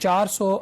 400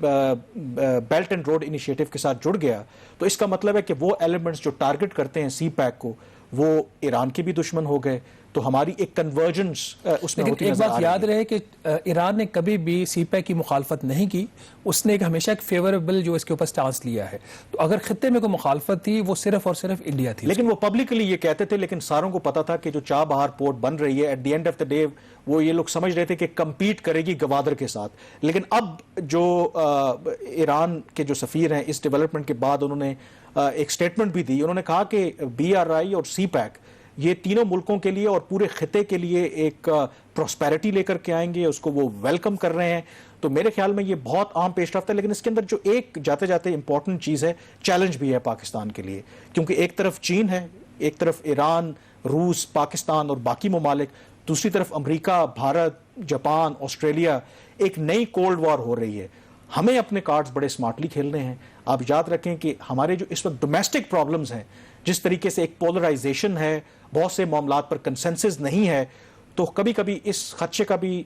belt and road initiative کے ساتھ جڑ گیا تو اس کا مطلب ہے کہ وہ ایلیمنٹس جو ٹارگٹ کرتے ہیں سی پیک کو وہ ایران کے بھی دشمن ہو گئے، تو ہماری ایک کنورجنس اس میں ہوتی ایک نظر آ بات رہی یاد ہے۔ رہے کہ ایران نے کبھی بھی سی پیک کی مخالفت نہیں کی، اس نے ہمیشہ ایک فیوریبل جو اس کے اوپر سٹانس لیا ہے، تو اگر خطے میں کوئی مخالفت تھی وہ صرف اور صرف انڈیا تھی۔ لیکن وہ پبلکلی یہ کہتے تھے، لیکن ساروں کو پتا تھا کہ جو چاہ بہار پورٹ بن رہی ہے at the end of the day وہ یہ لوگ سمجھ رہے تھے کہ کمپیٹ کرے گی گوادر کے ساتھ، لیکن اب جو ایران کے جو سفیر ہیں اس ڈیولپمنٹ کے بعد انہوں نے ایک سٹیٹمنٹ بھی دی، انہوں نے کہا کہ بی آر آئی اور سی پیک یہ تینوں ملکوں کے لیے اور پورے خطے کے لیے ایک پراسپیرٹی لے کر کے آئیں گے، اس کو وہ ویلکم کر رہے ہیں، تو میرے خیال میں یہ بہت عام پیش رفت ہے۔ لیکن اس کے اندر جو ایک جاتے جاتے امپورٹنٹ چیز ہے، چیلنج بھی ہے پاکستان کے لیے، کیونکہ ایک طرف چین ہے، ایک طرف ایران، روس، پاکستان اور باقی ممالک، دوسری طرف امریکہ، بھارت، جاپان، آسٹریلیا، ایک نئی کولڈ وار ہو رہی ہے۔ ہمیں اپنے کارڈز بڑے سمارٹلی کھیلنے ہیں۔ آپ یاد رکھیں کہ ہمارے جو اس وقت ڈومیسٹک پرابلمز ہیں، جس طریقے سے ایک پولرائزیشن ہے، بہت سے معاملات پر کنسنسس نہیں ہے، تو کبھی کبھی اس خدشے کا بھی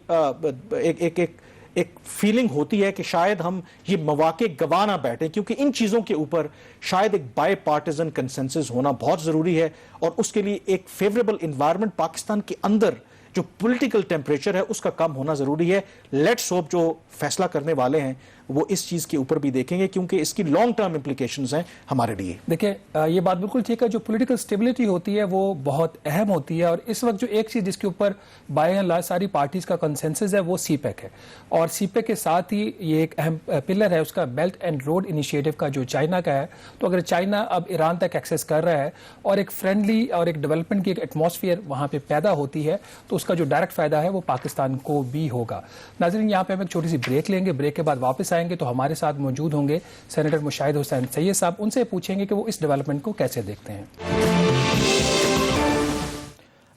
ایک فیلنگ ہوتی ہے کہ شاید ہم یہ مواقع گوا نہ بیٹھیں، کیونکہ ان چیزوں کے اوپر شاید ایک بائی پارٹیزن کنسنسس ہونا بہت ضروری ہے، اور اس کے لیے ایک فیوریبل انوائرمنٹ پاکستان کے اندر جو پولیٹیکل ٹیمپریچر ہے اس کا کم ہونا ضروری ہے۔ لیٹس ہوپ جو فیصلہ کرنے والے ہیں وہ اس چیز کے اوپر بھی دیکھیں گے، کیونکہ اس کی لانگ ٹرم امپلیکیشنز ہیں ہمارے لیے۔ دیکھیں یہ بات بالکل ٹھیک ہے، جو پولیٹیکل سٹیبلٹی ہوتی ہے وہ بہت اہم ہوتی ہے، اور اس وقت جو ایک چیز جس کے اوپر بائی اینڈ لارج ساری پارٹیز کا کنسنسس ہے وہ سی پیک ہے، اور سی پیک کے ساتھ ہی یہ ایک اہم پلر ہے اس کا بیلٹ اینڈ روڈ انیشیٹو کا جو چائنا کا ہے۔ تو اگر چائنا اب ایران تک ایکسیس کر رہا ہے اور ایک فرینڈلی اور ایک ڈیولپمنٹ کی ایک ایٹماسفیئر وہاں پہ پیدا ہوتی ہے، تو اس کا جو ڈائریکٹ فائدہ ہے وہ پاکستان کو بھی ہوگا۔ ناظرین یہاں پہ ہم ایک چھوٹی سی بریک لیں گے، بریک کے بعد واپس آئیں گے تو ہمارے ساتھ موجود ہوں گے سینیٹر مشاہد حسین سید صاحب، ان سے پوچھیں گے کہ وہ اس ڈیولپمنٹ کو کیسے دیکھتے ہیں۔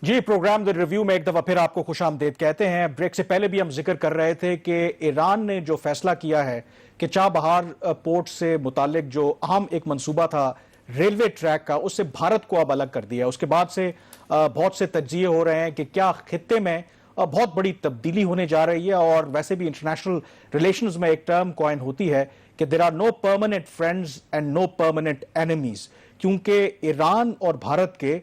جی، پروگرام دی ریویو میں ایک دفعہ پھر آپ کو خوش آمدید کہتے ہیں۔ بریک سے پہلے بھی ہم ذکر کر رہے تھے کہ ایران نے جو فیصلہ کیا ہے کہ چاہ بہار پورٹ سے متعلق جو اہم ایک منصوبہ تھا ریلوے ٹریک کا، اس سے بھارت کو اب الگ کر دیا۔ اس کے بعد سے بہت سے تجزیے ہو رہے ہیں کہ کیا خطے میں بہت بڑی تبدیلی ہونے جا رہی ہے، اور ویسے بھی انٹرنیشنل ریلیشنز میں ایک ٹرم کوائن ہوتی ہے کہ there are no permanent friends and no permanent enemies, کیونکہ ایران اور بھارت کے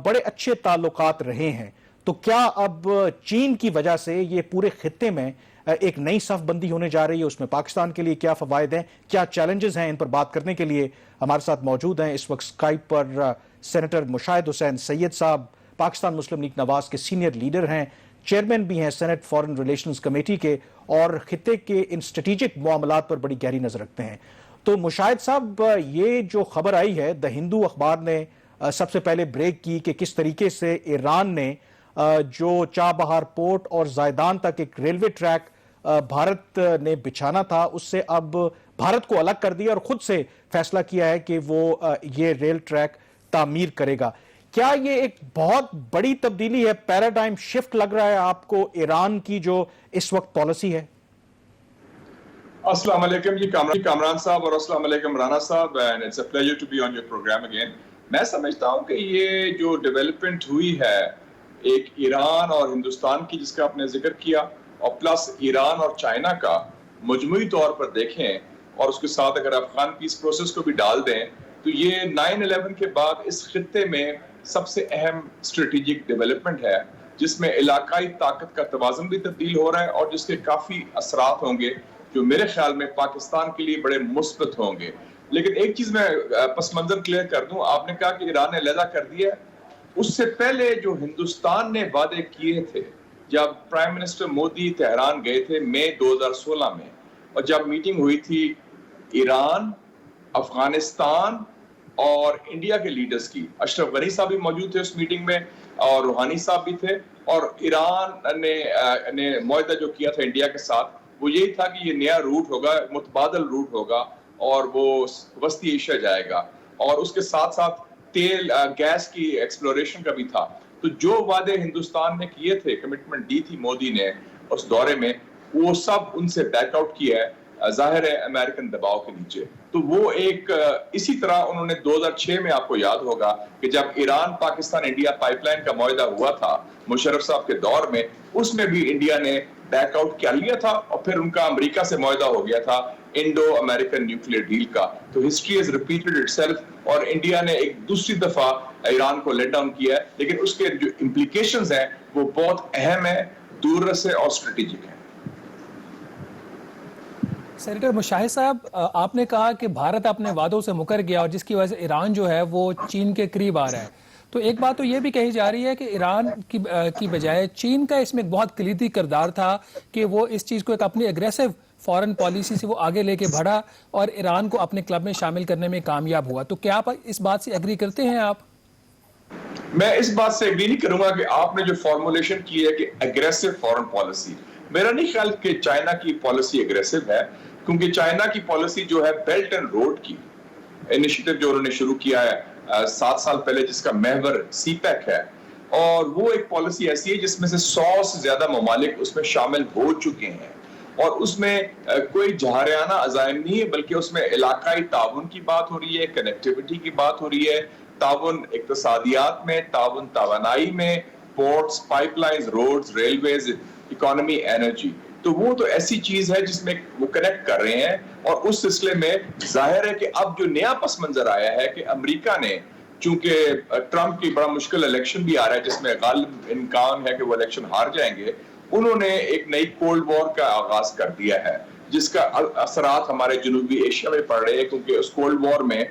بڑے اچھے تعلقات رہے ہیں۔ تو کیا اب چین کی وجہ سے یہ پورے خطے میں ایک نئی صف بندی ہونے جا رہی ہے؟ اس میں پاکستان کے لیے کیا فوائد ہیں، کیا چیلنجز ہیں؟ ان پر بات کرنے کے لیے ہمارے ساتھ موجود ہیں اس وقت اسکائپ پر سینیٹر مشاہد حسین سید صاحب، پاکستان مسلم لیگ نواز کے سینئر لیڈر ہیں، چیئرمین بھی ہیں سینٹ فارن ریلیشنز کمیٹی کے، اور خطے کے ان اسٹریٹجک معاملات پر بڑی گہری نظر رکھتے ہیں۔ تو مشاہد صاحب، یہ جو خبر آئی ہے، دا ہندو اخبار نے سب سے پہلے بریک کی کہ کس طریقے سے ایران نے جو چاہ بہار پورٹ اور زائدان تک ایک ریلوے ٹریک بھارت نے بچھانا تھا، اس سے اب بھارت کو الگ کر دیا اور خود سے فیصلہ کیا ہے کہ وہ یہ ریل ٹریک تعمیر کرے گا۔ کیا یہ ایک بہت بڑی تبدیلی ہے، پیراڈائم شفٹ لگ رہا ہے آپ کو ایران کی جو اس وقت پالیسی ہے؟ السلام علیکم جی کامران صاحب، اور السلام علیکم رانا صاحب، and it's a pleasure to be on your program again۔ میں سمجھتا ہوں کہ یہ جو ڈیولپمنٹ ہوئی ہے ایک ایران اور ہندوستان کی جس کا آپ نے ذکر کیا، اور پلس ایران اور چائنا کا مجموعی طور پر دیکھیں، اور اس کے ساتھ اگر افغان پیس پروسیس کو بھی ڈال دیں، تو یہ 9/11 کے بعد اس خطے میں سب سے اہم اسٹریٹجک ڈیولپمنٹ ہے، جس میں علاقائی طاقت کا توازن بھی تبدیل ہو رہا ہے، اور جس کے کافی اثرات ہوں گے جو میرے خیال میں پاکستان کے لیے بڑے مثبت ہوں گے۔ لیکن ایک چیز میں پس منظر کلیئر کر دوں، آپ نے کہا کہ ایران نے علیحدہ کر دیا، اس سے پہلے جو ہندوستان نے وعدے کیے تھے جب پرائم منسٹر مودی تہران گئے تھے مئی 2016 میں، اور جب میٹنگ ہوئی تھی ایران، افغانستان اور انڈیا کے لیڈرز کی، اشرف غنی صاحب بھی موجود تھے اس میٹنگ میں اور روحانی صاحب بھی تھے، اور ایران نے معاہدہ جو کیا تھا انڈیا کے ساتھ وہ یہی تھا کہ یہ نیا روٹ ہوگا، متبادل روٹ ہوگا، اور وہ وسطی ایشیا جائے گا، اور اس کے ساتھ ساتھ تیل گیس کی ایکسپلوریشن کا بھی تھا۔ تو جو وعدے ہندوستان نے کیے تھے، کمٹمنٹ دی تھی مودی نے اس دورے میں، وہ سب ان سے بیک آؤٹ کیا ہے، ظاہر ہے امریکن دباؤ کے نیچے۔ تو وہ ایک اسی طرح انہوں نے 2006 میں آپ کو یاد ہوگا کہ جب Iran Pakistan India pipe line کا معاہدہ ہوا تھا مشرف صاحب کے دور میں، اس میں بھی انڈیا نے بیک آؤٹ کر لیا تھا، اور پھر ان کا امریکہ سے معاہدہ ہو گیا تھا انڈو امریکن نیوکلیئر ڈیل کا. تو history has repeated it self اور انڈیا نے ایک دوسری دفعہ ایران کو لیٹ ڈاؤن کیا ہے, لیکن اس کے جو امپلیکیشنز ہیں وہ بہت اہم ہیں, دور رسے اور اسٹریٹجک ہیں. سینیٹر مشاہد صاحب, آپ نے کہا کہ بھارت اپنے وعدوں سے مکر گیا اور جس کی وجہ سے ایران جو ہے وہ چین کے قریب آ رہا ہے. تو ایک بات تو یہ بھی کہی جا رہی ہے کہ ایران کی بجائے چین کا اس میں ایک بہت کلیدی کردار تھا کہ وہ اس چیز کو ایک اپنی اگریسو فارن پالیسی سے وہ آگے لے کے بڑھا اور ایران کو اپنے کلب میں شامل کرنے میں کامیاب ہوا. تو کیا آپ اس بات سے ایگری کرتے ہیں؟ آپ میں اس بات سے ایگری نہیں کروں گا کہ آپ نے جو فارمولیشن کی ہے کہ اگریسو فارن پالیسی, میرا نہیں خیال کہ چائنا کی پالیسی اگریسو ہے, کیونکہ چائنا کی پالیسی جو ہے بیلٹ اینڈ روڈ کی انیشیٹو جو انہوں نے شروع کیا ہے 7 سال پہلے, جس کا محور سی پیک ہے, اور وہ ایک پالیسی ایسی ہے جس میں سے 100 سے زیادہ ممالک اس میں شامل ہو چکے ہیں, اور اس میں کوئی جہاریانہ عزائم نہیں ہے, بلکہ اس میں علاقائی تعاون کی بات ہو رہی ہے, کنیکٹیوٹی کی بات ہو رہی ہے, تعاون اقتصادیات میں, تعاون توانائی میں, ports, pipe lines, roads, railways, economy, energy. تو وہ تو ایسی چیز ہے جس میں وہ کنیکٹ کر رہے ہیں, اور اس سلسلے میں ظاہر ہے کہ اب جو نیا پس منظر آیا ہے کہ امریکہ نے, چونکہ ٹرمپ کی بڑا مشکل الیکشن بھی آ رہا ہے جس میں غالب امکان ہے کہ وہ الیکشن ہار جائیں گے, انہوں نے ایک نئی کولڈ وار کا آغاز کر دیا ہے جس کا اثرات ہمارے جنوبی ایشیا میں پڑ رہے ہیں, کیونکہ اس کولڈ وار میں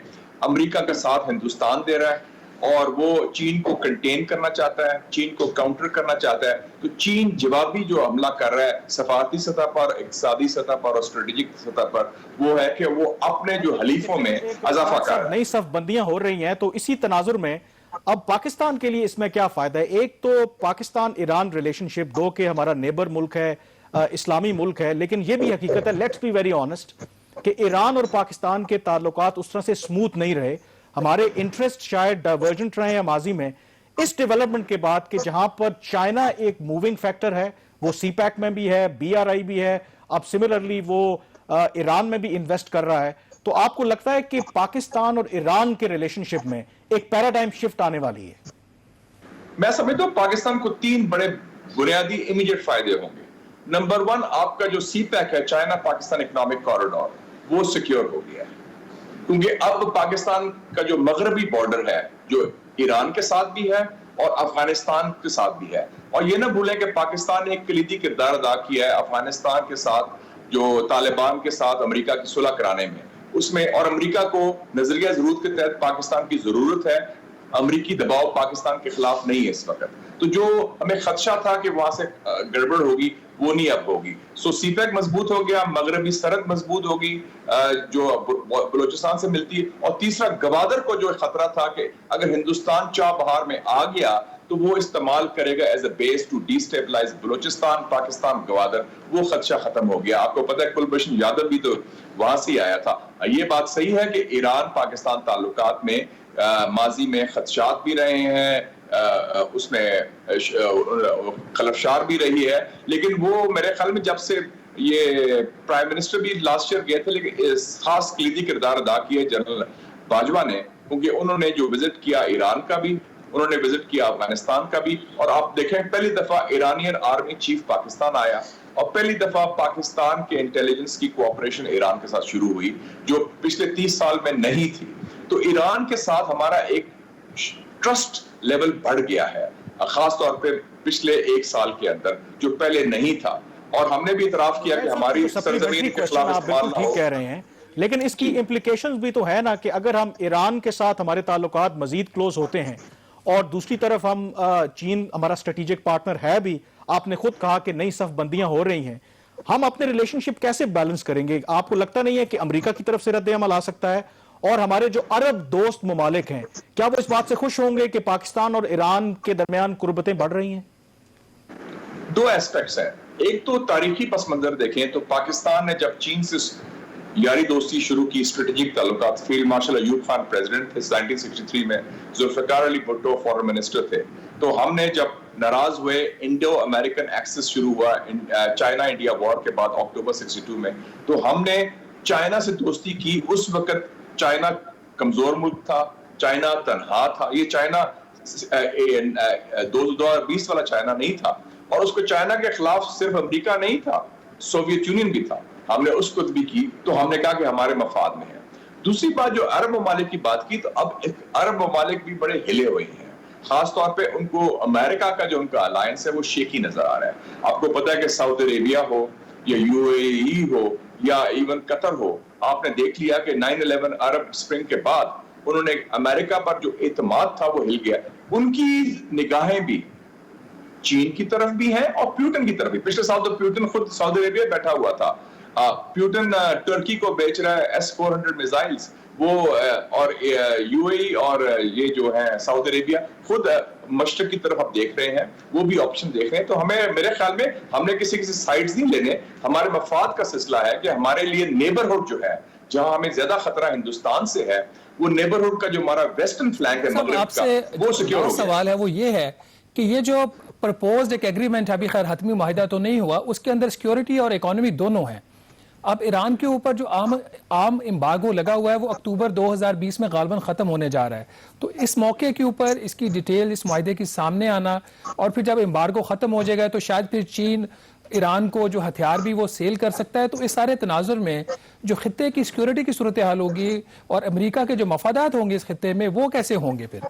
امریکہ کا ساتھ ہندوستان دے رہا ہے اور وہ چین کو کنٹین کرنا چاہتا ہے, چین کو کاؤنٹر کرنا چاہتا ہے. تو چین جوابی جو حملہ کر رہا ہے سفارتی سطح پر, اقتصادی سطح پر اور اسٹریٹجک سطح پر, وہ ہے کہ وہ اپنے جو حلیفوں میں اضافہ کر رہا ہے. نئی صف بندیاں ہو رہی ہیں, تو اسی تناظر میں اب پاکستان کے لیے اس میں کیا فائدہ ہے؟ ایک تو پاکستان ایران ریلیشن شپ, دو کہ ہمارا نیبر ملک ہے, اسلامی ملک ہے, لیکن یہ بھی حقیقت ہے, لیٹس بی ویری آنسٹ, کہ ایران اور پاکستان کے تعلقات اس طرح سے سموتھ نہیں رہے. ہمارے انٹرسٹ شاید ڈائیورجنٹ رہے ہیں ماضی میں. اس ڈیولپمنٹ کے بعد کہ جہاں پر چائنا ایک موونگ فیکٹر ہے, وہ سی پیک میں بھی ہے, بی آر آئی بھی ہے, اب سملرلی وہ ایران میں بھی انویسٹ کر رہا ہے, تو آپ کو لگتا ہے کہ پاکستان اور ایران کے ریلیشن شپ میں ایک پیراڈائم شفٹ آنے والی ہے؟ میں سمجھتا ہوں پاکستان کو 3 بڑے بنیادی امیڈیٹ فائدے ہوں گے. نمبر 1, آپ کا جو سی پیک ہے, چائنا پاکستان اکنامک کوریڈور, وہ سیکیور ہو گیا ہے, کیونکہ اب پاکستان کا جو مغربی بارڈر ہے جو ایران کے ساتھ بھی ہے اور افغانستان کے ساتھ بھی ہے. اور یہ نہ بھولیں کہ پاکستان نے ایک کلیدی کردار ادا کیا ہے افغانستان کے ساتھ, جو طالبان کے ساتھ امریکہ کی صلح کرانے میں, اس میں, اور امریکہ کو نظریہ ضرورت کے تحت پاکستان کی ضرورت ہے, امریکی دباؤ پاکستان کے خلاف نہیں ہے اس وقت. تو جو ہمیں خدشہ تھا کہ وہاں سے گڑبڑ ہوگی, وہ نہیں اب ہوگی. سو سی پیک مضبوط ہو گیا, مغربی سرحد مضبوط ہوگی جو بلوچستان سے ملتی ہے, اور تیسرا گوادر کو جو خطرہ تھا کہ اگر ہندوستان چاہ بہار میں آ گیا تو وہ استعمال کرے گا as a base to destabilize Balochistan, Pakistan, Gwadar, وہ خدشہ ختم ہو گیا. آپ کو پتہ ہے کلبھوشن یادو بھی تو وہاں سے ہی آیا تھا. یہ بات صحیح ہے کہ ایران پاکستان تعلقات میں ماضی میں خدشات بھی رہے ہیں, اس میں خلفشار بھی رہی ہے, لیکن وہ میرے خیال میں جب سے یہ پرائم منسٹر بھی لاسٹ ایئر گئے تھے, لیکن خاص کلیدی کردار ادا کیا جنرل باجوہ نے, کیونکہ انہوں نے جو وزٹ کیا ایران کا بھی, انہوں نے وزٹ کیا افغانستان کا بھی, اور آپ دیکھیں پہلی دفعہ ایرانین آرمی چیف پاکستان آیا, اور پہلی دفعہ پاکستان کے انٹیلیجنس کی کوآپریشن ایران کے ساتھ شروع ہوئی جو پچھلے 30 سال میں نہیں تھی. تو ایران کے ساتھ ہمارا ایک ٹرسٹ لیول بڑھ گیا ہے, خاص طور پہ پچھلے 1 سال کے اندر, جو پہلے نہیں تھا. اور ہم نے بھی اعتراف کیا کہ ہماری سرزمین کے خلاف استعمال نہ ہو. کہہ رہے ہیں, لیکن اس کی امپلیکیشنز بھی تو ہے نا کہ اگر ہم ایران کے ساتھ ہمارے تعلقات مزید کلوز ہوتے ہیں اور دوسری طرف ہم چین ہمارا اسٹریٹجک پارٹنر ہے بھی, آپ نے خود کہا کہ نئی صف بندیاں ہو رہی ہیں, ہم اپنے ریلیشن شپ کیسے بیلنس کریں گے؟ آپ کو لگتا نہیں ہے کہ امریکہ کی طرف سے رد عمل آ سکتا ہے؟ اور ہمارے جو عرب دوست ممالک ہیں, کیا وہ اس بات سے خوش ہوں گے کہ پاکستان اور ایران کے درمیان قربتیں بڑھ رہی ہیں؟ 2 ایسپیکٹس ہیں. ایک تو تاریخی پس منظر دیکھیں تو پاکستان نے جب چین سے یاری دوستی شروع کی, اسٹریٹجک تعلقات, field marshal Ayub Khan president تھے 1963 میں, ذوالفقار علی بھٹو فارن منسٹر تھے. تو ہم نے جب ناراض ہوئے, انڈو امریکن ایکسس شروع ہوا چائنا انڈیا وار کے بعد اکتوبر 62 میں, تو ہم نے چائنا سے دوستی کی. اس وقت چائنا کمزور ملک تھا, چائنا تنہا تھا, یہ چائنا 2020 والا چائنا نہیں تھا, اور اس کو چائنا کے خلاف صرف امریکہ نہیں تھا, سوویت یونین بھی تھا. ہم نے اس کو بھی کی تو ہم نے کہا کہ ہمارے مفاد میں ہے. دوسری بات جو عرب ممالک کی بات کی تو اب عرب ممالک بھی بڑے ہلے ہوئے ہیں, خاص طور پہ ان کو امریکہ کا جو ان کا الائنس ہے وہ شیکی نظر آ رہا ہے. آپ کو پتا ہے کہ سعودی عربیہ ہو یا UAE ہو یا ایون قطر ہو, آپ نے دیکھ لیا کہ 9/11 عرب سپرنگ کے بعد انہوں نے امریکہ پر جو اعتماد تھا وہ ہل گیا. ان کی نگاہیں بھی چین کی طرف بھی ہیں اور پیوٹن کی طرف بھی. پچھلے سال تو پیوٹن خود سعودی عربیہ بیٹھا ہوا تھا. پیوٹن ٹرکی کو بیچ رہا ہے S-400 میزائلز, وہ اور UAE اور یہ جو ہے سعودی عربیہ خود مشرق کی طرف اب دیکھ رہے ہیں, وہ بھی آپشن دیکھ رہے ہیں. تو ہمیں میرے خیال میں ہم نے کسی سائڈز نہیں لینے, ہمارے مفاد کا سلسلہ ہے کہ ہمارے لیے نیبرہڈ جو ہے جہاں ہمیں زیادہ خطرہ ہندوستان سے ہے, وہ نیبرہڈ کا جو ہمارا ویسٹرن فلینک ہے مغرب کا, وہ سیکیور ہو گیا. سوال ہے وہ یہ ہے کہ یہ جو پرپوزڈ ایک ایگریمنٹ ہے, ابھی خیر حتمی معاہدہ تو نہیں ہوا, اس کے اندر سیکیورٹی اور اکانومی دونوں ہیں. اب ایران کے اوپر جو عام امبارگو لگا ہوا ہے وہ اکتوبر 2020 میں غالباً ختم ہونے جا رہا ہے. تو اس موقع کے اوپر اس کی ڈیٹیل اس معاہدے کی سامنے آنا, اور پھر جب امبارگو ختم ہو جائے گا تو شاید پھر چین ایران کو جو ہتھیار بھی وہ سیل کر سکتا ہے. تو اس سارے تناظر میں جو خطے کی سیکیورٹی کی صورتحال ہوگی اور امریکہ کے جو مفادات ہوں گے اس خطے میں, وہ کیسے ہوں گے پھر؟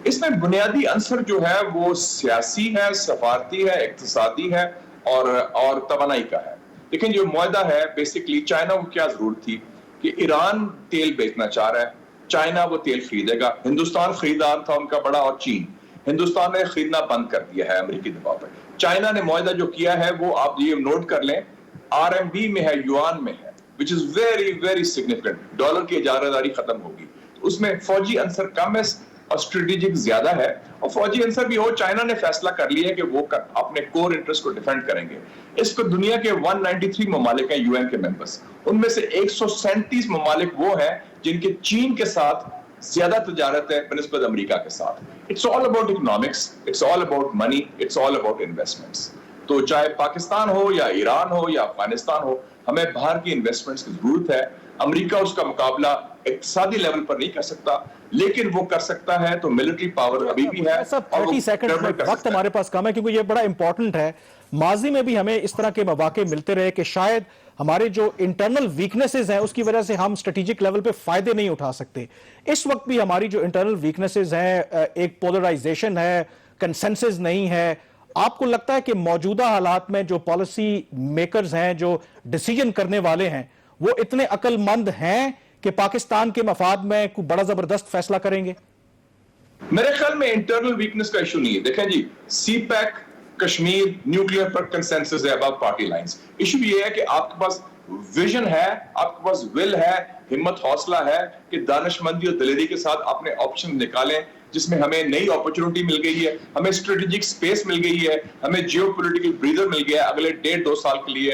اس میں بنیادی عنصر جو ہے وہ سیاسی ہے, سفارتی ہے, اقتصادی ہے اور توانائی کا ہے. لیکن جو معاہدہ ہے بیسیکلی چائنا کو کیا ضرورت تھی کہ ایران تیل بیچنا چاہ رہا ہے, چائنا وہ تیل خریدے گا, ہندوستان خریدار تھا ان کا بڑا اور چین, ہندوستان نے خریدنا بند کر دیا ہے امریکی دباؤ پر. چائنا نے معاہدہ جو کیا ہے وہ آپ یہ نوٹ کر لیں RMB میں ہے, یوان میں ہے, which is very very significant. Dollar کی اجارہ داری ختم ہوگی. اس میں فوجی عنصر کم ہے اور اسٹریٹجک زیادہ ہے, اور فوجی عنصر بھی ہو. چائنا نے فیصلہ کر لیا ہے کہ وہ اپنے کور انٹرسٹ کو ڈیفینڈ کریں گے. اس کو دنیا کے 193 ممالک ہیں UN کے ممبرز, ان میں سے 137 ممالک وہ ہیں جن کے چین کے ساتھ زیادہ تجارت ہے بنسبت امریکہ کے ساتھ. It's all about economics, it's all about money, it's all about investments. تو چاہے پاکستان ہو یا ایران ہو یا افغانستان ہو, ہمیں باہر کی انویسٹمنٹس کی ضرورت ہے. امریکہ اس کا مقابلہ اقتصادی لیول پر نہیں کر سکتا, لیکن وہ کر سکتا ہے تو ملٹری پاور ابھی بھی ہے. 30 سیکنڈ وقت ہمارے پاس کم ہے کیونکہ یہ بڑا امپورٹنٹ ہے. ماضی میں بھی ہمیں اس طرح کے مواقع ملتے رہے کہ شاید ہمارے جو انٹرنل ویکنسز ہیں اس کی وجہ سے ہم اسٹریٹجک لیول پہ فائدے نہیں اٹھا سکتے. اس وقت بھی ہماری جو انٹرنل ویکنسز ہیں, ایک پولرائزیشن ہے, کنسنسس نہیں ہے. آپ کو لگتا ہے کہ موجودہ حالات میں جو پالیسی میکرز ہیں, جو ڈیسیجن کرنے والے ہیں, وہ اتنے عقل مند ہیں کہ پاکستان کے مفاد میں کوئی بڑا زبردست فیصلہ کریں گے؟ میرے خیال میں انٹرنل ویکنس کا ایشو نہیں ہے. دیکھیں جی, سی پیک کشمیر نیوکلیئر پر کنسنسس ہے اباؤٹ پارٹی لائنز. ایشو یہ ہے کہ آپ کے پاس ویژن ہے, آپ کے پاس ول ہے, ہمت حوصلہ ہے کہ دانش مندی اور دلیری کے ساتھ اپنے آپشن نکالیں, جس میں ہمیں نئی اپرچونٹی مل گئی ہے, ہمیں اسٹریٹجک سپیس مل گئی ہے, ہمیں جیو پولیٹیکل بریدر مل گیا ہے اگلے 1.5-2 سال کے لیے.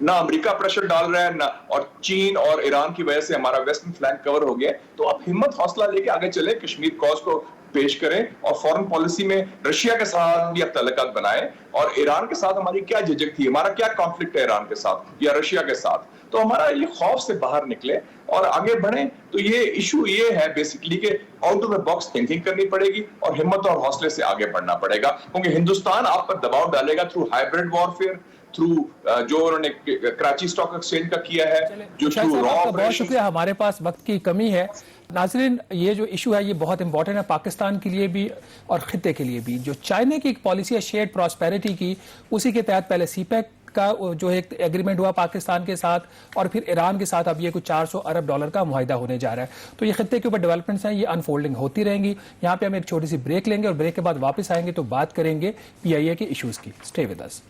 نہ امریکہ پریشر ڈال رہا ہے نہ, اور چین اور ایران کی وجہ سے ہمارا ویسٹرن فلینک کور ہو گیا. تو آپ ہمت حوصلہ لے کے آگے چلیں, کشمیر کاز کو پیش کریں, اور فورن پالیسی میں رشیا کے ساتھ بھی اب تعلقات بنائیں. اور ایران کے ساتھ ہماری کیا جھجک تھی, ہمارا کیا کانفلکٹ ہے ایران کے ساتھ یا رشیا کے ساتھ, تو ہمارا یہ خوف سے باہر نکلے اور آگے بڑھیں. تو یہ ایشو یہ ہے بیسیکلی کہ out of the box thinking کرنی پڑے گی اور ہمت اور حوصلے سے آگے بڑھنا پڑے گا, کیونکہ ہندوستان آپ پر دباؤ ڈالے گا تھرو ہائبرڈ وارفیئر, تھرو جو انہوں نے کراچی اسٹاک ایکسچینج کا کیا ہے, جو تھرو را آپریشن. بہت شکریہ, ہمارے پاس وقت کی کمی ہے. ناظرین, یہ جو ایشو ہے یہ بہت امپورٹنٹ ہے پاکستان کے لیے بھی اور خطے کے لیے بھی. جو چائنا کی ایک پالیسی ہے شیئرڈ پراسپیرٹی کی, اسی کے تحت پہلے سی پیک کا جو ایک ایگریمنٹ ہوا پاکستان کے ساتھ, اور پھر ایران کے ساتھ اب یہ کچھ $400 ارب کا معاہدہ ہونے جا رہا ہے. تو یہ خطے کے اوپر ڈیولپمنٹس ہیں, یہ انفولڈنگ ہوتی رہیں گی. یہاں پہ ہم ایک چھوٹی سی بریک لیں گے اور بریک کے بعد واپس آئیں گے تو بات کریں گے PIA کے ایشوز کی. Stay with us.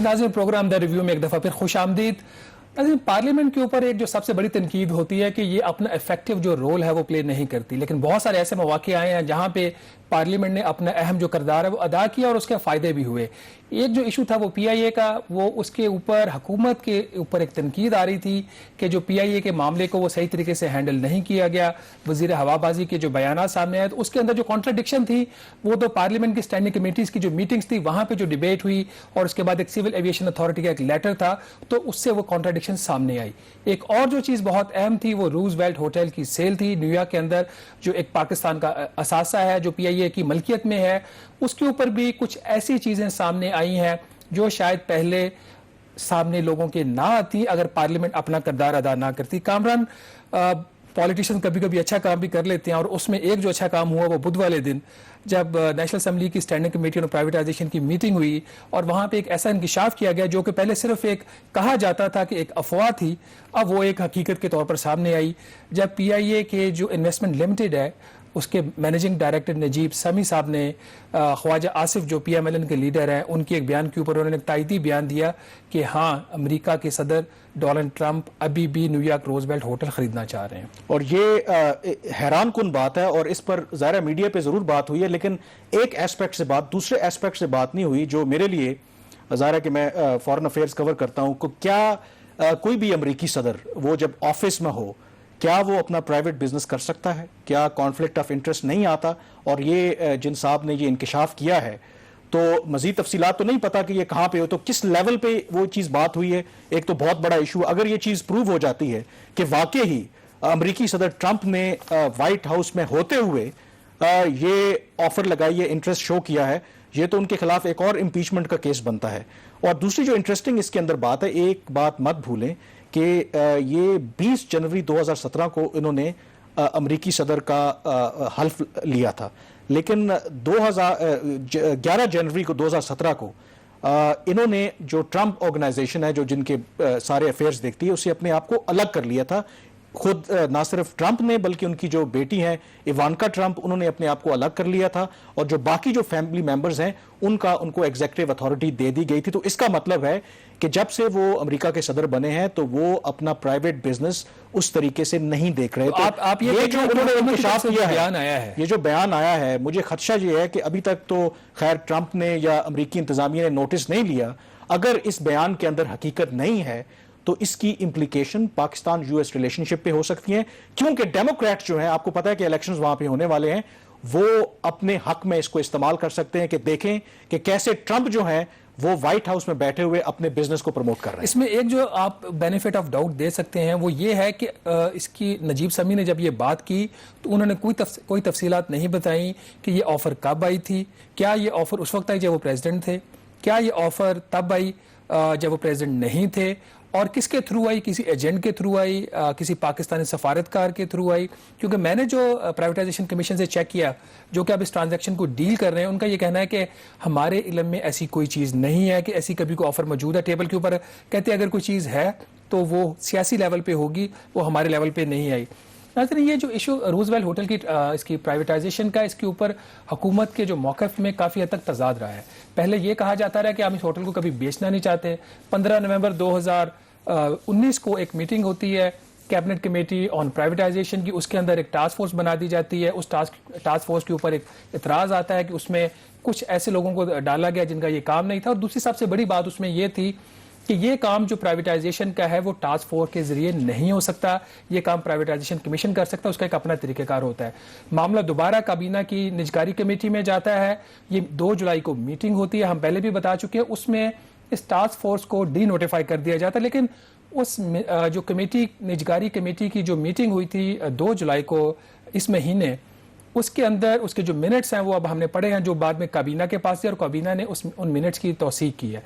ناظرین, پروگرام دا ریویو میں ایک دفعہ پھر خوش آمدید. ناظرین, پارلیمنٹ کے اوپر ایک جو سب سے بڑی تنقید ہوتی ہے کہ یہ اپنا افیکٹو جو رول ہے وہ پلے نہیں کرتی, لیکن بہت سارے ایسے مواقع آئے ہیں جہاں پہ پارلیمنٹ نے اپنا اہم جو کردار ہے وہ ادا کیا اور اس کے فائدے بھی ہوئے. ایک جو ایشو تھا وہ PIA کا, وہ اس کے اوپر حکومت کے اوپر ایک تنقید آ رہی تھی کہ جو PIA کے معاملے کو وہ صحیح طریقے سے ہینڈل نہیں کیا گیا. وزیر ہوا بازی کے جو بیانات سامنے آئے تو اس کے اندر جو کانٹراڈکشن تھی وہ تو پارلیمنٹ کی اسٹینڈنگ کمیٹیز کی جو میٹنگز تھی وہاں پہ جو ڈیبیٹ ہوئی اور اس کے بعد ایک سول ایویشن اتھارٹی کا ایک لیٹر تھا تو اس سے وہ کانٹراڈکشن سامنے آئی. ایک اور جو چیز بہت اہم تھی وہ روز ویلٹ ہوٹل کی سیل تھی نیو یارک کے اندر, جو ایک پاکستان کا اثاثہ ہے جو PIA اے کی ملکیت میں ہے، اس کے اوپر بھی کچھ ایسی چیزیں سامنے آئی ہیں جو شاید پہلے سامنے لوگوں کے نہ آتی اگر پارلیمنٹ اپنا کردار ادا نہ کرتی. کامران، پالیٹیشین کبھی کبھی اچھا کام بھی کر لیتے ہیں، اور اس میں ایک جو اچھا کام ہوا وہ بدھ والے دن جب نیشنل اسمبلی کی اسٹینڈنگ کمیٹی اور پرائیویٹائزیشن کی میٹنگ ہوئی، اور وہاں پہ ایک ایسا انکشاف کیا گیا جو کہ پہلے صرف ایک کہا جاتا تھا کہ ایک افواہ تھی، اب وہ ایک حقیقت کے طور پر سامنے آئی جب پی آئی اے کے جو انویسٹمنٹ لمیٹڈ ہے اس کے مینیجنگ ڈائریکٹر نجیب سمی صاحب نے خواجہ آصف جو پی ایم ایل این کے لیڈر ہیں ان کے ایک بیان کے اوپر انہوں نے ایک تائیدی بیان دیا کہ ہاں امریکہ کے صدر ڈونلڈ ٹرمپ ابھی بھی نیو یارک روزویلٹ ہوٹل خریدنا چاہ رہے ہیں. اور یہ حیران کن بات ہے، اور اس پر ظاہر میڈیا پہ ضرور بات ہوئی ہے، لیکن ایک ایسپیکٹ سے بات دوسرے ایسپیکٹ سے بات نہیں ہوئی جو میرے لیے ظاہر ہے کہ میں فارن افیئرز کور کرتا ہوں. کیا کوئی بھی امریکی صدر وہ جب آفس میں ہو کیا وہ اپنا پرائیویٹ بزنس کر سکتا ہے؟ کیا کانفلکٹ آف انٹرسٹ نہیں آتا؟ اور یہ جن صاحب نے یہ انکشاف کیا ہے تو مزید تفصیلات تو نہیں پتا کہ یہ کہاں پہ ہو، تو کس لیول پہ وہ چیز بات ہوئی ہے. ایک تو بہت بڑا ایشو اگر یہ چیز پروو ہو جاتی ہے کہ واقعی ہی امریکی صدر ٹرمپ نے وائٹ ہاؤس میں ہوتے ہوئے یہ آفر لگائی ہے، انٹرسٹ شو کیا ہے، یہ تو ان کے خلاف ایک اور امپیچمنٹ کا کیس بنتا ہے. اور دوسری جو انٹرسٹنگ اس کے اندر بات ہے، ایک بات مت بھولیں کہ یہ 20 جنوری 2017 کو انہوں نے امریکی صدر کا حلف لیا تھا، لیکن 11 جنوری کو 2017 کو انہوں نے جو ٹرمپ آرگنائزیشن ہے جو جن کے سارے افیئرز دیکھتی ہے اسے اپنے آپ کو الگ کر لیا تھا. خود نہ صرف ٹرمپ نے بلکہ ان کی جو بیٹی ہیں ایوانکا ٹرمپ انہوں نے اپنے آپ کو الگ کر لیا تھا، اور جو باقی جو فیملی ممبرز ہیں ان کو ایگزیکٹو اتھارٹی دے دی گئی تھی. تو اس کا مطلب ہے کہ جب سے وہ امریکہ کے صدر بنے ہیں تو وہ اپنا پرائیویٹ بزنس اس طریقے سے نہیں دیکھ رہے. آپ یہ جو انہوں نے انکشاف کیا ہے، یہ جو بیان آیا ہے، مجھے خدشہ یہ ہے کہ ابھی تک تو خیر ٹرمپ نے یا امریکی انتظامیہ نے نوٹس نہیں لیا. اگر اس بیان کے اندر حقیقت نہیں ہے تو اس کی implication Pakistan U S relationship پہ ہو سکتی ہیں، کیونکہ ڈیموکریٹس جو ہیں آپ کو پتا ہے کہ الیکشنز وہاں پہ ہونے والے ہیں، وہ اپنے حق میں اس کو استعمال کر سکتے ہیں کہ دیکھیں کہ کیسے ٹرمپ جو ہیں وہ وائٹ ہاؤس میں بیٹھے ہوئے اپنے بزنس کو پروموٹ کر رہے ہیں. اس میں ایک جو آپ بینیفٹ آف ڈاؤٹ دے سکتے ہیں وہ یہ ہے کہ اس کی نجیب سمی نے جب یہ بات کی تو انہوں نے کوئی تفصیلات نہیں بتائیں کہ یہ آفر کب آئی تھی، کیا یہ آفر اس وقت آئی جب وہ پریزیڈنٹ تھے، کیا یہ آفر تب آئی جب وہ پریزیڈنٹ نہیں تھے، اور کس کے تھرو آئی، کسی ایجنٹ کے تھرو آئی، کسی پاکستانی سفارتکار کے تھرو آئی. کیونکہ میں نے جو پرائیویٹائزیشن کمیشن سے چیک کیا جو کہ اب اس ٹرانزیکشن کو ڈیل کر رہے ہیں، ان کا یہ کہنا ہے کہ ہمارے علم میں ایسی کوئی چیز نہیں ہے کہ ایسی کبھی کوئی آفر موجود ہے ٹیبل کے اوپر. کہتے ہیں اگر کوئی چیز ہے تو وہ سیاسی لیول پہ ہوگی، وہ ہمارے لیول پہ نہیں آئی. ناظرین، یہ جو ایشو روزویلٹ ہوٹل کی اس کی پرائیویٹائزیشن کا، اس کے اوپر حکومت کے جو موقف میں کافی حد تک تضاد رہا ہے. پہلے یہ کہا جاتا رہا کہ ہم اس ہوٹل کو کبھی بیچنا نہیں چاہتے. 15 نومبر 2019 کو ایک میٹنگ ہوتی ہے کیبنٹ کمیٹی آن پرائیویٹائزیشن کی، اس کے اندر ایک ٹاسک فورس بنا دی جاتی ہے. اس ٹاسک فورس کے اوپر ایک اعتراض آتا ہے کہ اس میں کچھ ایسے لوگوں کو ڈالا گیا جن کا یہ کام نہیں تھا. اور دوسری سب سے بڑی بات اس میں یہ تھی کہ یہ کام جو پرائیویٹائزیشن کا ہے وہ ٹاسک فورس کے ذریعے نہیں ہو سکتا، یہ کام پرائیویٹائزیشن کمیشن کر سکتا ہے، اس کا ایک اپنا طریقہ کار ہوتا ہے. معاملہ دوبارہ کابینہ کی نجکاری کمیٹی میں جاتا ہے. یہ 2 جولائی کو میٹنگ ہوتی ہے، ہم پہلے بھی بتا چکے ہیں. اس میں اس ٹاسک فورس کو ڈی نوٹیفائی کر دیا جاتا ہے، لیکن اس جو کمیٹی نجکاری کمیٹی کی جو میٹنگ ہوئی تھی 2 جولائی کو اس مہینے، اس کے اندر اس کے جو منٹس ہیں وہ اب ہم نے پڑھے ہیں جو بعد میں کابینہ کے پاس تھے، اور کابینہ نے ان منٹس کی توثیق کی ہے.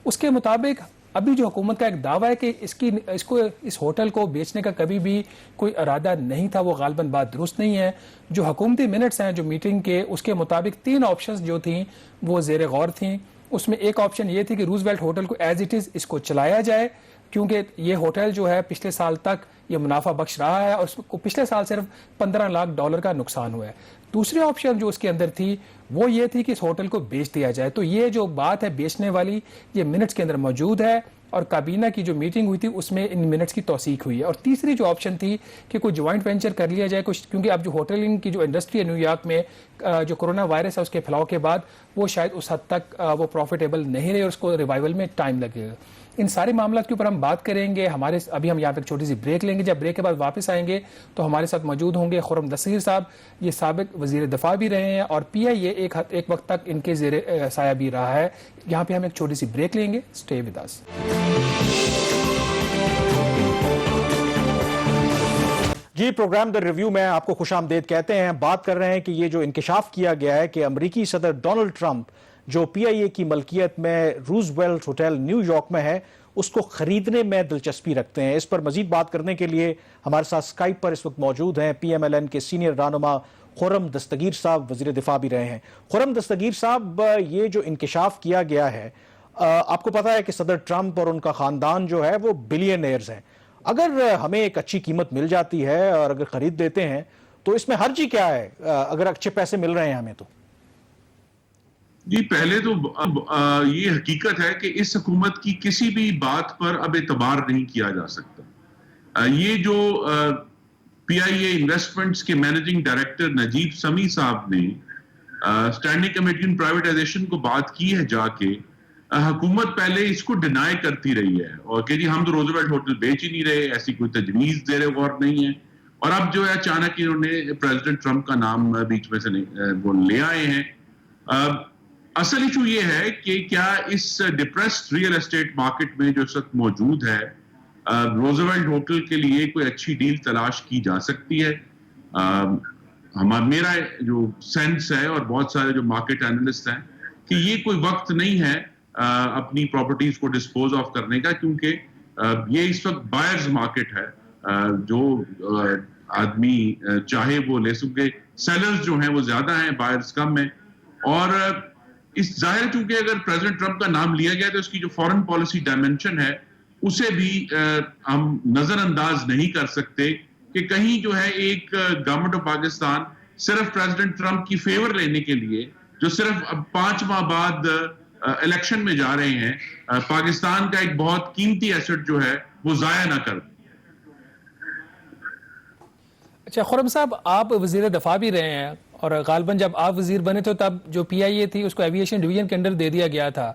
اس کے مطابق ابھی جو حکومت کا ایک دعویٰ ہے کہ اس ہوٹل کو بیچنے کا کبھی بھی کوئی ارادہ نہیں تھا، وہ غالباً بات درست نہیں ہے. جو حکومتی منٹس ہیں جو میٹنگ کے، اس کے مطابق 3 آپشنز جو تھیں وہ زیر غور تھیں. اس میں ایک آپشن یہ تھی کہ روزویلٹ ہوٹل کو ایز اٹ از اس کو چلایا جائے، کیونکہ یہ ہوٹل جو ہے پچھلے سال تک یہ منافع بخش رہا ہے اور اس کو پچھلے سال صرف $15 لاکھ کا نقصان ہوا ہے. دوسری آپشن جو اس کے اندر تھی وہ یہ تھی کہ اس ہوٹل کو بیچ دیا جائے. تو یہ جو بات ہے بیچنے والی یہ منٹس کے اندر موجود ہے، اور کابینہ کی جو میٹنگ ہوئی تھی اس میں ان منٹس کی توثیق ہوئی ہے. اور تیسری جو آپشن تھی کہ کوئی جوائنٹ وینچر کر لیا جائے کچھ، کیونکہ اب جو ہوٹلنگ کی جو انڈسٹری ہے نیو یارک میں جو کورونا وائرس ہے اس کے پھیلاؤ کے بعد وہ شاید اس حد تک وہ پروفیٹیبل نہیں رہے اور اس کو ریوائول میں ٹائم لگے گا. ان سارے معاملات کے اوپر ہم بات کریں گے. ابھی ہم یہاں پہ ایک چھوٹی سی بریک لیں گے. جب بریک کے بعد واپس آئیں گے تو ہمارے ساتھ موجود ہوں گے خرم دستگیر صاحب، یہ سابق وزیر دفاع بھی رہے ہیں اور پی آئی اے ایک وقت تک ان کے زیر سایہ بھی رہا ہے. یہاں پہ ہم ایک چھوٹی سی بریک لیں گے. Stay with us. جی پروگرام در ریویو میں آپ کو خوش آمدید کہتے ہیں. بات کر رہے ہیں کہ یہ جو انکشاف کیا گیا ہے کہ امریکی صدر ڈونلڈ ٹرمپ جو پی آئی اے کی ملکیت میں روزویلٹ ہوٹل نیو یارک میں ہے اس کو خریدنے میں دلچسپی رکھتے ہیں. اس پر مزید بات کرنے کے لیے ہمارے ساتھ اسکائپ پر اس وقت موجود ہیں پی ایم ایل این کے سینئر رہنما خرم دستگیر صاحب, وزیر دفاع بھی رہے ہیں. خرم دستگیر صاحب, یہ جو انکشاف کیا گیا ہے, آپ کو پتا ہے کہ صدر ٹرمپ اور ان کا خاندان جو ہے وہ بلینئرز ہیں. اگر ہمیں ایک اچھی قیمت مل جاتی ہے اور اگر خرید دیتے ہیں تو اس میں حرج کیا ہے اگر اچھے پیسے مل رہے ہیں ہمیں تو؟ جی پہلے تو یہ حقیقت ہے کہ اس حکومت کی کسی بھی بات پر اب اعتبار نہیں کیا جا سکتا. یہ جو پی آئی اے انویسٹمنٹس کے مینیجنگ ڈائریکٹر نجیب سمی صاحب نے اسٹینڈنگ کمیٹی آن پرائیویٹائزیشن کو بات کی ہے جا کے, حکومت پہلے اس کو ڈینائی کرتی رہی ہے اور کہ جی ہم تو روزویلٹ ہوٹل بیچ ہی نہیں رہے, ایسی کوئی تجویز دے رہے غور نہیں ہے. اور اب جو ہے اچانک انہوں نے پریزیڈنٹ ٹرمپ کا نام بیچ میں سے وہ لے آئے ہیں. اصل ایشو یہ ہے کہ کیا اس ڈپریسڈ ریئل اسٹیٹ مارکیٹ میں جو اس وقت موجود ہے روزویلٹ ہوٹل کے لیے کوئی اچھی ڈیل تلاش کی جا سکتی ہے. میرا جو سینس ہے اور بہت سارے جو مارکیٹ اینالسٹ ہیں کہ یہ کوئی وقت نہیں ہے اپنی پراپرٹیز کو ڈسپوز آف کرنے کا, کیونکہ یہ اس وقت بائرز مارکیٹ ہے. جو آدمی چاہے وہ لے سکے, سیلرز جو ہیں وہ زیادہ ہیں, بائرز کم ہیں. اور اس ظاہر چونکہ اگر پریزیڈنٹ ٹرمپ کا نام لیا گیا تو اس کی جو فورن پالیسی ڈائمنشن ہے اسے بھی ہم نظر انداز نہیں کر سکتے کہ کہیں جو ہے ایک گورنمنٹ آف پاکستان صرف پریزیڈنٹ ٹرمپ کی فیور لینے کے لیے جو صرف 5 ماہ بعد الیکشن میں جا رہے ہیں پاکستان کا ایک بہت قیمتی ایسٹ جو ہے وہ ضائع نہ کر. اچھا خرم صاحب, آپ وزیر دفاع بھی رہے ہیں اور غالباً جب آپ وزیر بنے تھے تب جو پی آئی اے تھی اس کو ایویشن ڈویژن کے انڈر دے دیا گیا تھا,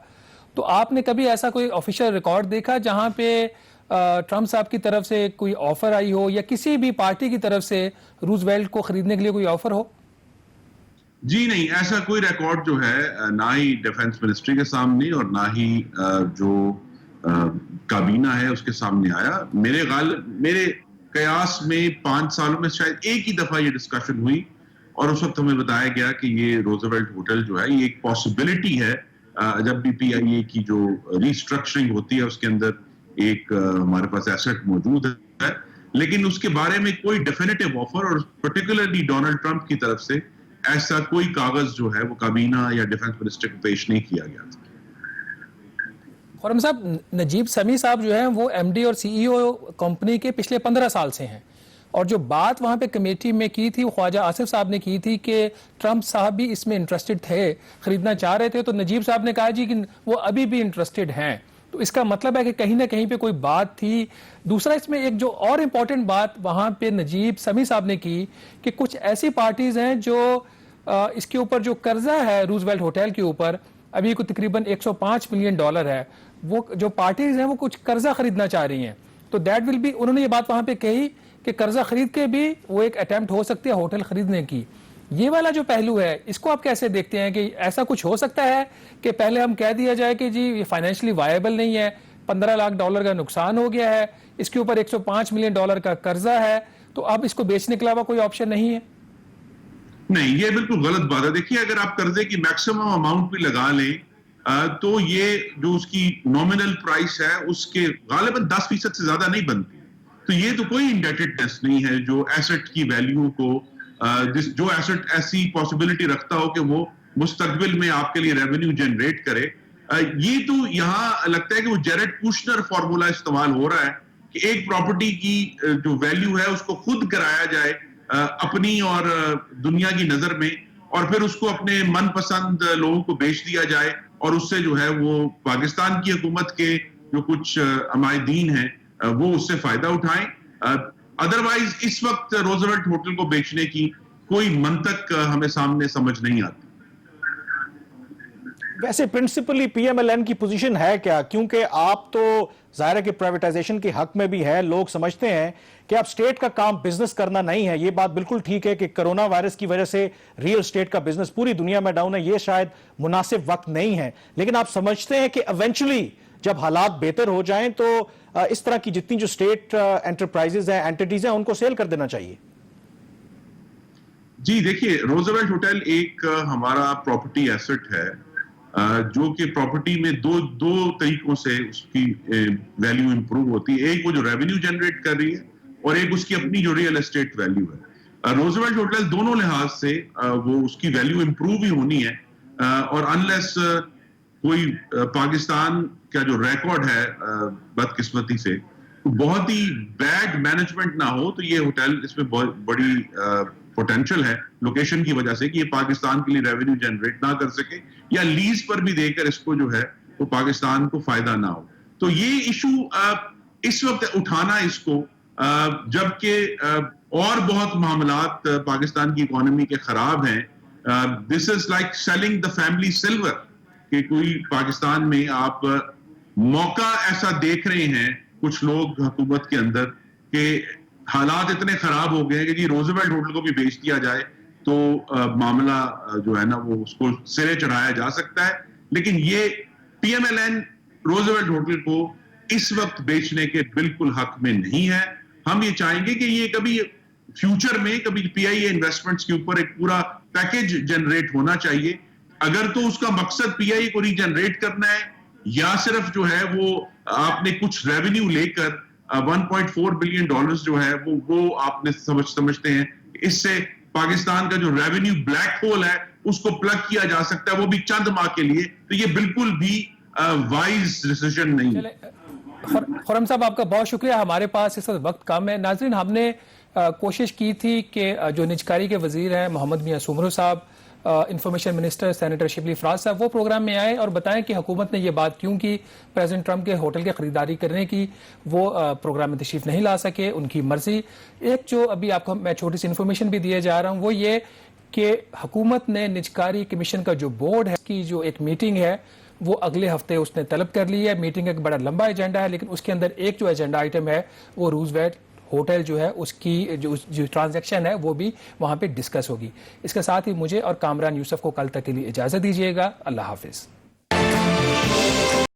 تو آپ نے کبھی ایسا کوئی آفیشیل ریکارڈ دیکھا جہاں پہ ٹرمپ صاحب کی طرف سے کوئی آفر آئی ہو یا کسی بھی پارٹی کی طرف سے روزویلٹ کو خریدنے کے لیے کوئی آفر ہو؟ جی نہیں, ایسا کوئی ریکارڈ جو ہے نہ ہی ڈیفنس منسٹری کے سامنے اور نہ ہی جو کابینہ ہے اس کے سامنے آیا. میرے قیاس میں 5 سالوں میں شاید ایک ہی دفعہ یہ ڈسکشن ہوئی اور اس وقت ہمیں بتایا گیا کہ یہ روزویلٹ ہوٹل جو ہے یہ ایک پاسبلٹی ہے. جب بھی پی آئی اے کی جو ریسٹرکچرنگ ہوتی ہے اس کے اندر ایک ہمارے پاس ایسٹ موجود ہے, لیکن اس کے بارے میں کوئی ڈیفینیٹو آفر اور پرٹیکولرلی ڈونلڈ ٹرمپ کی طرف سے ایسا کوئی کاغذ جو ہے وہ کابینہ یا ڈیفنس منسٹر کو پیش نہیں کیا گیا تھا. خرم صاحب, نجیب سمی صاحب جو ہیں وہ ایم ڈی اور سی ای او کمپنی کے پچھلے 15 سال سے ہیں, اور جو بات وہاں پہ کمیٹی میں کی تھی وہ خواجہ آصف صاحب نے کی تھی کہ ٹرمپ صاحب بھی اس میں انٹرسٹڈ تھے, خریدنا چاہ رہے تھے, تو نجیب صاحب نے کہا جی کہ وہ ابھی بھی انٹرسٹڈ ہیں. تو اس کا مطلب ہے کہ کہیں نہ کہیں پہ کوئی بات تھی. دوسرا اس میں ایک جو اور امپورٹنٹ بات وہاں پہ نجیب سمی صاحب نے کی کہ کچھ ایسی پارٹیز ہیں جو اس کے اوپر جو قرضہ ہے روزویلٹ ہوٹل کے اوپر ابھی کو تقریباً $105 ملین ہے, وہ جو پارٹیز ہیں وہ کچھ قرضہ خریدنا چاہ رہی ہیں. تو دیٹ ول بی, انہوں نے یہ بات وہاں پہ کہی کہ قرضہ خرید کے بھی وہ ایک اٹیمپٹ ہو سکتی ہے ہوٹل خریدنے کی. یہ والا جو پہلو ہے اس کو آپ کیسے دیکھتے ہیں کہ ایسا کچھ ہو سکتا ہے کہ پہلے ہم کہہ دیا جائے کہ جی یہ فائنینشلی وائبل نہیں ہے, $15 لاکھ کا نقصان ہو گیا ہے, اس کے اوپر $105 ملین کا قرضہ ہے, تو اب اس کو بیچنے کے علاوہ کوئی آپشن نہیں ہے؟ نہیں, یہ بالکل غلط بات ہے. دیکھیے اگر آپ قرضے کی میکسیمم اماؤنٹ بھی لگا لیں تو یہ جو اس کی نومینل پرائس ہے اس کے غالباً 10% سے زیادہ نہیں بنتی. تو یہ تو کوئی انڈیٹڈنس نہیں ہے جو ایسٹ کی ویلیو کو, جو ایسٹ ایسی پاسبلٹی رکھتا ہو کہ وہ مستقبل میں آپ کے لیے ریونیو جنریٹ کرے. یہ تو یہاں لگتا ہے کہ وہ جیرڈ کوشنر فارمولا استعمال ہو رہا ہے کہ ایک پراپرٹی کی جو ویلیو ہے اس کو خود کرایا جائے اپنی اور دنیا کی نظر میں, اور پھر اس کو اپنے من پسند لوگوں کو بیچ دیا جائے اور اس سے جو ہے وہ پاکستان کی حکومت کے جو کچھ عمائدین ہیں وہ اس سے فائدہ اٹھائیں. ادروائز اس وقت روزویلٹ ہوٹل کو بیچنے کی کوئی منطق ہمیں سامنے سمجھ نہیں آتی. ویسے principally P M L N کی پوزیشن ہے کیا؟ کیونکہ آپ تو ظاہر ہے کہ پرائیویٹائزیشن کے حق میں بھی ہے, لوگ سمجھتے ہیں کہ اب اسٹیٹ کا کام بزنس کرنا نہیں ہے. یہ بات بالکل ٹھیک ہے کہ کرونا وائرس کی وجہ سے ریئل اسٹیٹ کا بزنس پوری دنیا میں ڈاؤن ہے, یہ شاید مناسب وقت نہیں ہے, لیکن آپ سمجھتے ہیں کہ ایونچولی جب حالات بہتر ہو جائیں تو اس طرح کی جتنی جو اسٹیٹ انٹرپرائزز ہیں اینٹیٹیز ہیں ان کو سیل کر دینا چاہیے؟ جی دیکھیے، روزویلٹ ہوٹل ایک ہمارا پراپرٹی ایسٹ ہے جو کہ پراپرٹی میں دو طریقوں سے اس کی ویلیو امپروو ہوتی ہے. ایک وہ جو ریونیو جنریٹ کر رہی ہے اور ایک اس کی اپنی جو ریئل اسٹیٹ ویلیو ہے. روزویلٹ ہوٹل دونوں لحاظ سے وہ اس کی ویلیو امپروو بھی ہونی ہے اور انلیس کوئی پاکستان کا جو ریکارڈ ہے بدقسمتی سے بہت ہی بیڈ مینجمنٹ نہ ہو تو یہ ہوٹل اس میں بہت بڑی پوٹینشل ہے لوکیشن کی وجہ سے کہ یہ پاکستان کے لیے ریونیو جنریٹ نہ کر سکے یا لیز پر بھی دے کر اس کو جو ہے وہ پاکستان کو فائدہ نہ ہو. تو یہ ایشو اس وقت اٹھانا اس کو جبکہ اور بہت معاملات پاکستان کی اکانومی کے خراب ہیں. This is like selling the family silver کہ کوئی پاکستان میں آپ موقع ایسا دیکھ رہے ہیں کچھ لوگ حکومت کے اندر کہ حالات اتنے خراب ہو گئے ہیں کہ جی روزویلٹ ہوٹل کو بھی بیچ دیا جائے تو معاملہ جو ہے نا وہ اس کو سرے چڑھایا جا سکتا ہے. لیکن یہ P M L N Roosevelt hotel کو اس وقت بیچنے کے بالکل حق میں نہیں ہے. ہم یہ چاہیں گے کہ یہ کبھی فیوچر میں کبھی پی آئی اے انویسٹمنٹس کے اوپر ایک پورا پیکج جنریٹ ہونا چاہیے. اگر تو اس کا مقصد پی آئی اے کو ری جنریٹ کرنا ہے یا صرف جو ہے وہ آپ نے کچھ ریونیو لے کر 1.4 بلین ڈالرز جو ہے وہ آپ نے سمجھتے ہیں اس سے پاکستان کا جو ریونیو بلیک ہول ہے اس کو پلگ کیا جا سکتا ہے وہ بھی چند ماہ کے لیے, تو یہ بالکل بھی وائز ڈیسیژن نہیں ہے. خرم صاحب آپ کا بہت شکریہ. ہمارے پاس اس وقت کم ہے. ناظرین, ہم نے کوشش کی تھی کہ جو نجکاری کے وزیر ہیں محمد میاں سومرو صاحب, information minister senator Shibli Faraz صاحب, وہ پروگرام میں آئے اور بتائیں کہ حکومت نے یہ بات کیوں کی. پریزیڈنٹ ٹرمپ کے ہوٹل کی خریداری کرنے کی وہ پروگرام میں تشریف نہیں لا سکے, ان کی مرضی. ایک جو ابھی آپ کو میں چھوٹی سی انفارمیشن بھی دیے جا رہا ہوں وہ یہ کہ حکومت نے نجکاری کمیشن کا جو بورڈ ہے کی جو ایک میٹنگ ہے وہ اگلے ہفتے اس نے طلب کر لی ہے. میٹنگ ایک بڑا لمبا ایجنڈا ہے لیکن اس کے اندر ایک جو ایجنڈا آئٹم ہے وہ روزویلٹ ہوٹل جو ہے اس کی جو ٹرانزیکشن ہے وہ بھی وہاں پہ ڈسکس ہوگی. اس کے ساتھ ہی مجھے اور کامران یوسف کو کل تک کے لیے اجازت دیجیے گا. اللہ حافظ.